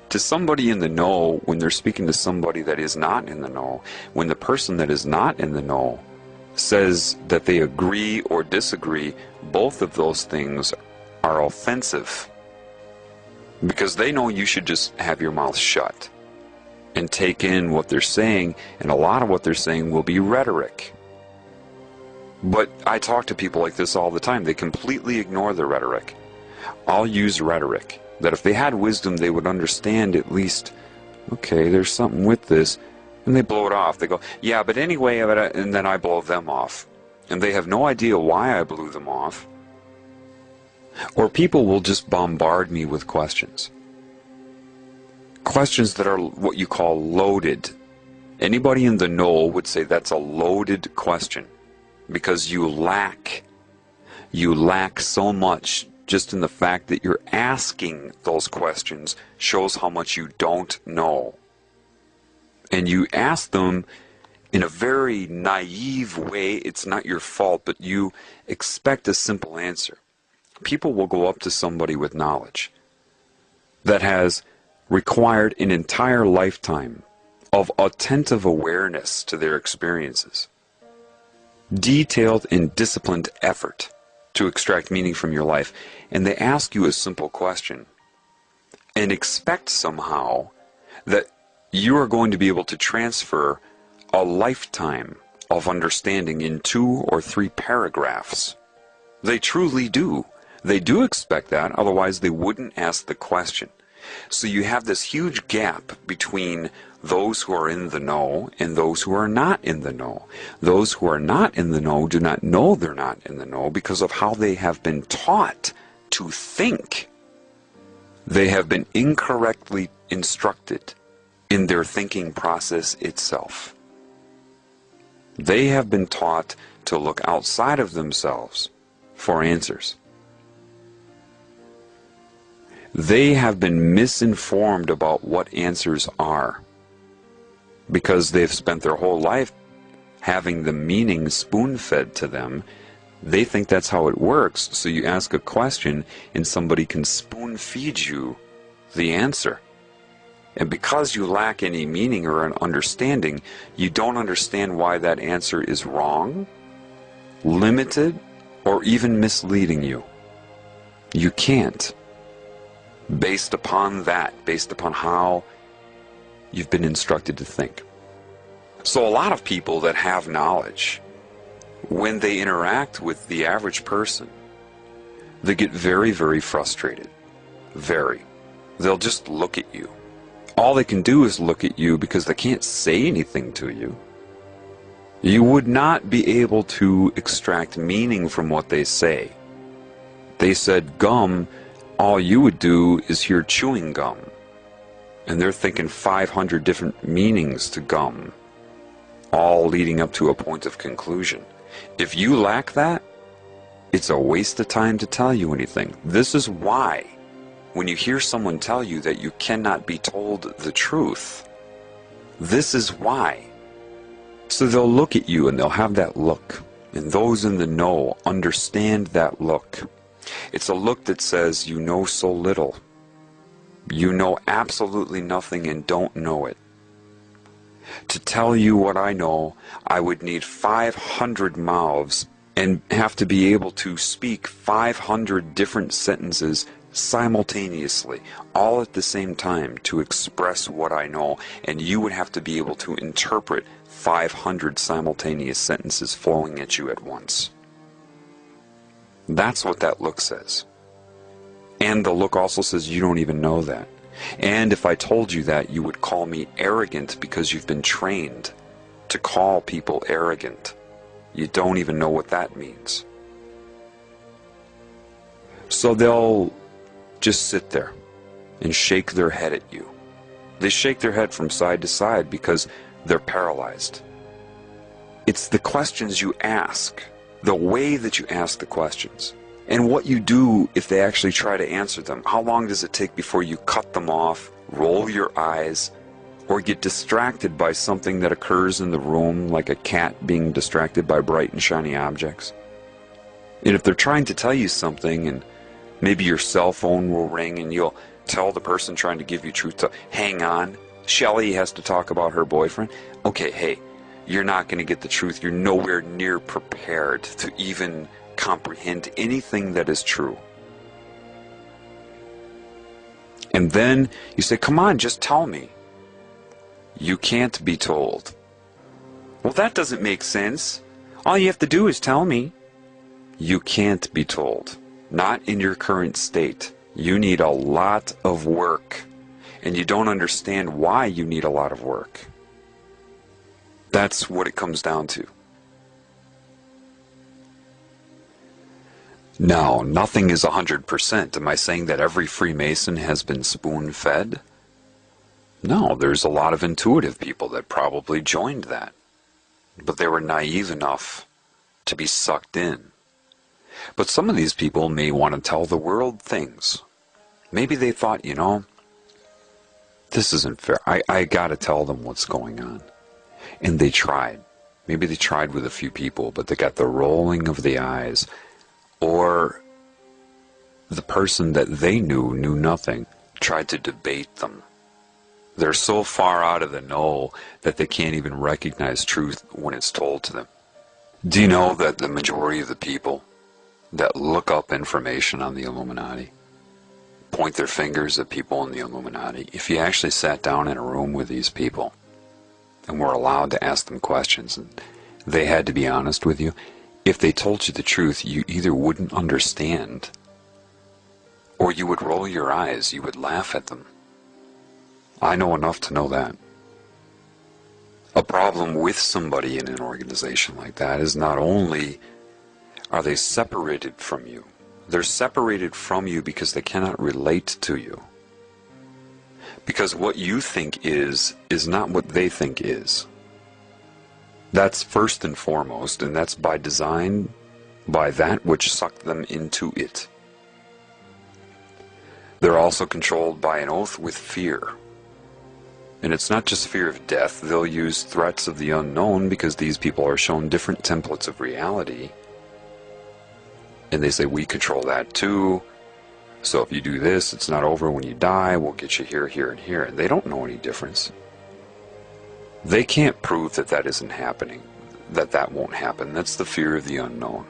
To somebody in the know, when they're speaking to somebody that is not in the know, when the person that is not in the know says that they agree or disagree, both of those things are offensive. Because they know you should just have your mouth shut and take in what they're saying, and a lot of what they're saying will be rhetoric. But I talk to people like this all the time. They completely ignore the rhetoric. I'll use rhetoric, that if they had wisdom, they would understand at least, okay, there's something with this, and they blow it off. They go, yeah, but anyway, and then I blow them off. And they have no idea why I blew them off. Or people will just bombard me with questions. Questions that are what you call loaded. Anybody in the know would say that's a loaded question. Because you lack so much just in the fact that you're asking those questions shows how much you don't know. And you ask them in a very naive way. It's not your fault, but you expect a simple answer. People will go up to somebody with knowledge that has required an entire lifetime of attentive awareness to their experiences, detailed and disciplined effort to extract meaning from your life, and they ask you a simple question and expect somehow that you are going to be able to transfer a lifetime of understanding in 2 or 3 paragraphs. They truly do. They do expect that, otherwise they wouldn't ask the question. So you have this huge gap between those who are in the know and those who are not in the know. Those who are not in the know do not know they're not in the know because of how they have been taught to think. They have been incorrectly instructed in their thinking process itself. They have been taught to look outside of themselves for answers. They have been misinformed about what answers are because they've spent their whole life having the meaning spoon-fed to them. They think that's how it works, so you ask a question and somebody can spoon-feed you the answer. And because you lack any meaning or an understanding, you don't understand why that answer is wrong, limited, or even misleading you. You can't. Based upon that, based upon how you've been instructed to think. So a lot of people that have knowledge when they interact with the average person, they get very, very frustrated. Very. They'll just look at you. All they can do is look at you because they can't say anything to you. You would not be able to extract meaning from what they say. They said gum, all you would do is hear chewing gum. And they're thinking 500 different meanings to gum, all leading up to a point of conclusion. If you lack that, it's a waste of time to tell you anything. This is why, when you hear someone tell you that you cannot be told the truth, this is why. So they'll look at you and they'll have that look. And those in the know understand that look. It's a look that says, you know so little. You know absolutely nothing and don't know it. To tell you what I know, I would need 500 mouths and have to be able to speak 500 different sentences simultaneously, all at the same time, to express what I know, and you would have to be able to interpret 500 simultaneous sentences flowing at you at once. That's what that look says. And the look also says you don't even know that. And if I told you that, you would call me arrogant because you've been trained to call people arrogant. You don't even know what that means. So they'll just sit there and shake their head at you. They shake their head from side to side because they're paralyzed. It's the questions you ask, the way that you ask the questions, and what you do if they actually try to answer them. How long does it take before you cut them off, roll your eyes, or get distracted by something that occurs in the room, like a cat being distracted by bright and shiny objects? And if they're trying to tell you something, and maybe your cell phone will ring and you'll tell the person trying to give you truth to hang on, Shelley has to talk about her boyfriend. Okay, hey, you're not going to get the truth. You're nowhere near prepared to even comprehend anything that is true. And then you say, come on, just tell me. You can't be told. Well, that doesn't make sense. All you have to do is tell me. You can't be told. Not in your current state. You need a lot of work. And you don't understand why you need a lot of work. That's what it comes down to. Now, nothing is 100%. Am I saying that every Freemason has been spoon-fed? No, there's a lot of intuitive people that probably joined that. But they were naive enough to be sucked in. But some of these people may want to tell the world things. Maybe they thought, you know, this isn't fair. I gotta tell them what's going on. And they tried. Maybe they tried with a few people, but they got the rolling of the eyes. Or the person that they knew nothing, tried to debate them. They're so far out of the know that they can't even recognize truth when it's told to them. Do you know that the majority of the people that look up information on the Illuminati point their fingers at people in the Illuminati? If you actually sat down in a room with these people and were allowed to ask them questions and they had to be honest with you, if they told you the truth, you either wouldn't understand or you would roll your eyes, you would laugh at them. I know enough to know that. A problem with somebody in an organization like that is not only are they separated from you, they're separated from you because they cannot relate to you. Because what you think is not what they think is. That's first and foremost, and that's by design, by that which sucked them into it. They're also controlled by an oath with fear. And it's not just fear of death. They'll use threats of the unknown because these people are shown different templates of reality. And they say, we control that too. So if you do this, it's not over when you die. We'll get you here, here, and here. And they don't know any difference. They can't prove that that isn't happening, that that won't happen. That's the fear of the unknown.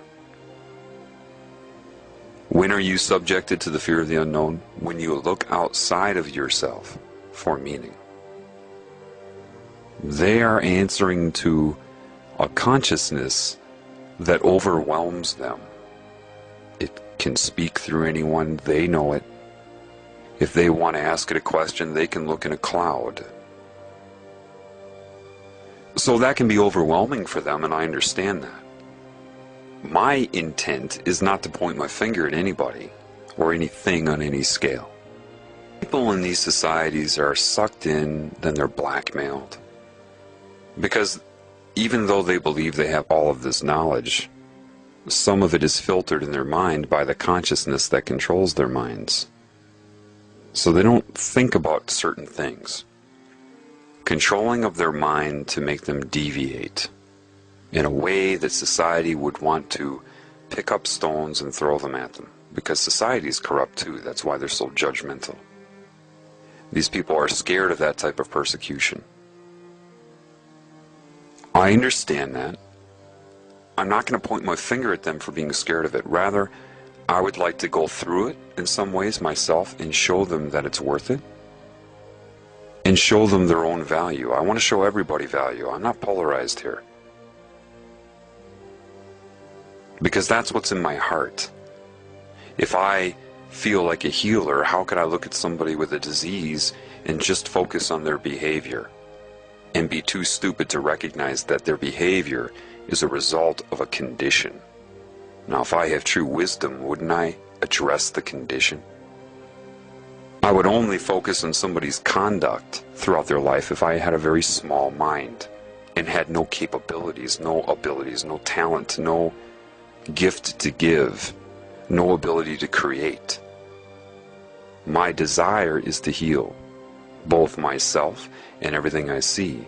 When are you subjected to the fear of the unknown? When you look outside of yourself for meaning. They are answering to a consciousness that overwhelms them. It can speak through anyone, they know it. If they want to ask it a question, they can look in a cloud. So that can be overwhelming for them, and I understand that. My intent is not to point my finger at anybody or anything on any scale. People in these societies are sucked in, then they're blackmailed. Because even though they believe they have all of this knowledge, some of it is filtered in their mind by the consciousness that controls their minds. So they don't think about certain things. Controlling of their mind to make them deviate in a way that society would want to pick up stones and throw them at them. Because society is corrupt too, that's why they're so judgmental. These people are scared of that type of persecution. I understand that. I'm not going to point my finger at them for being scared of it. Rather, I would like to go through it in some ways myself and show them that it's worth it. And show them their own value. I want to show everybody value. I'm not polarized here. Because that's what's in my heart. If I feel like a healer, how could I look at somebody with a disease and just focus on their behavior and be too stupid to recognize that their behavior is a result of a condition? Now, if I have true wisdom, wouldn't I address the condition? I would only focus on somebody's conduct throughout their life if I had a very small mind and had no capabilities, no abilities, no talent, no gift to give, no ability to create. My desire is to heal both myself and everything I see,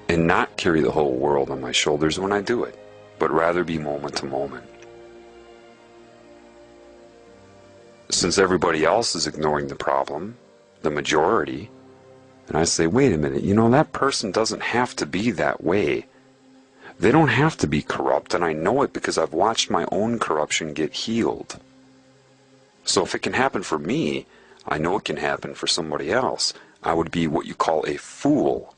and not carry the whole world on my shoulders when I do it, but rather be moment to moment. Since everybody else is ignoring the problem, the majority, and I say, wait a minute, you know, that person doesn't have to be that way. They don't have to be corrupt, and I know it because I've watched my own corruption get healed. So if it can happen for me, I know it can happen for somebody else. I would be what you call a fool.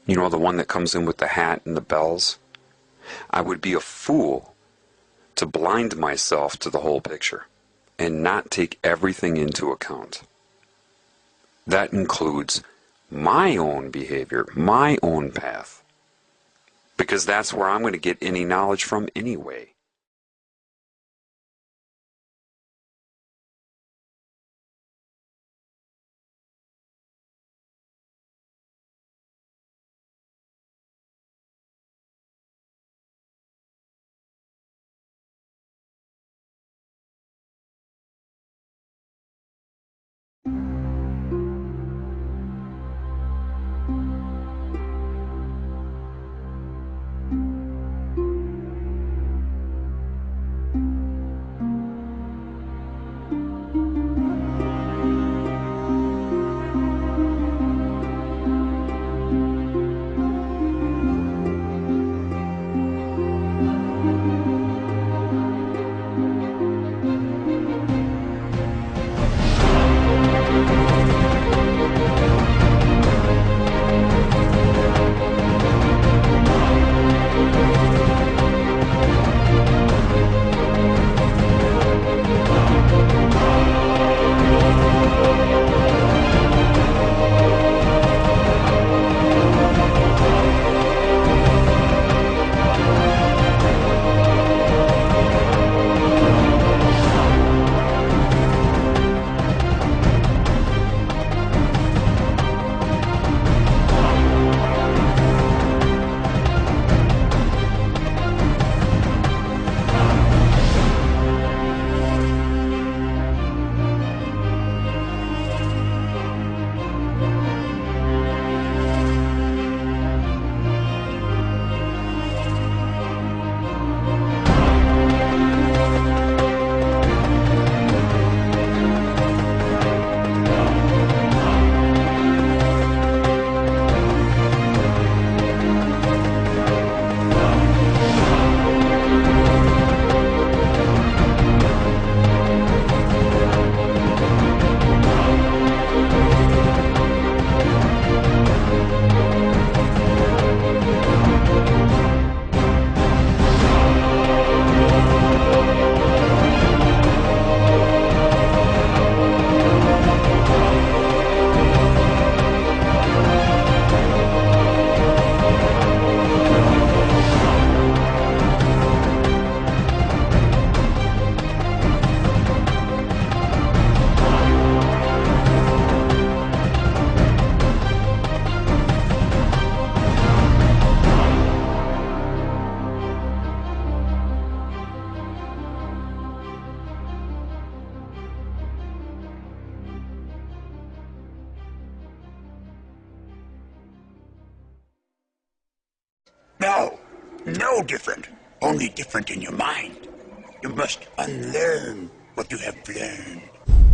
You know, the one that comes in with the hat and the bells? I would be a fool to blind myself to the whole picture and not take everything into account. That includes my own behavior, my own path, because that's where I'm going to get any knowledge from anyway. no different, only different in your mind. You must unlearn what you have learned.